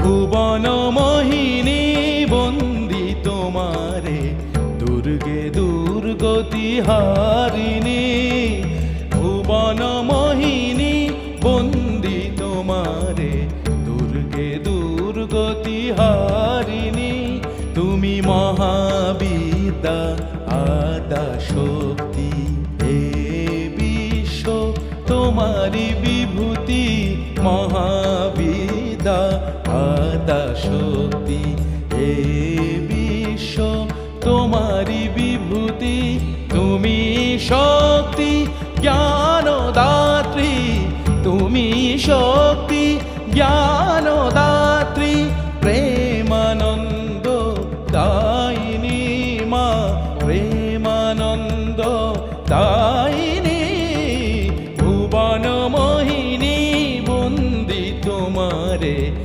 ভুবন মোহিনী বন্দি তোমারে, দুর্গে দুর্গতি হারিণী। ভুবন মোহিনী বন্দি তোমারে, দুর্গে দুর্গতি হারিণী। তুমি মহাবিদ্যা আদ্যা শক্তি, হে বিশ্ব তোমারি বিভূতি। মহাবিদ্যা আদ্যা শক্তি, হে বিশ্ব তোমারি বিভূতি। তুমি শক্তি জ্ঞানদাত্রী, তুমি শক্তি জ্ঞান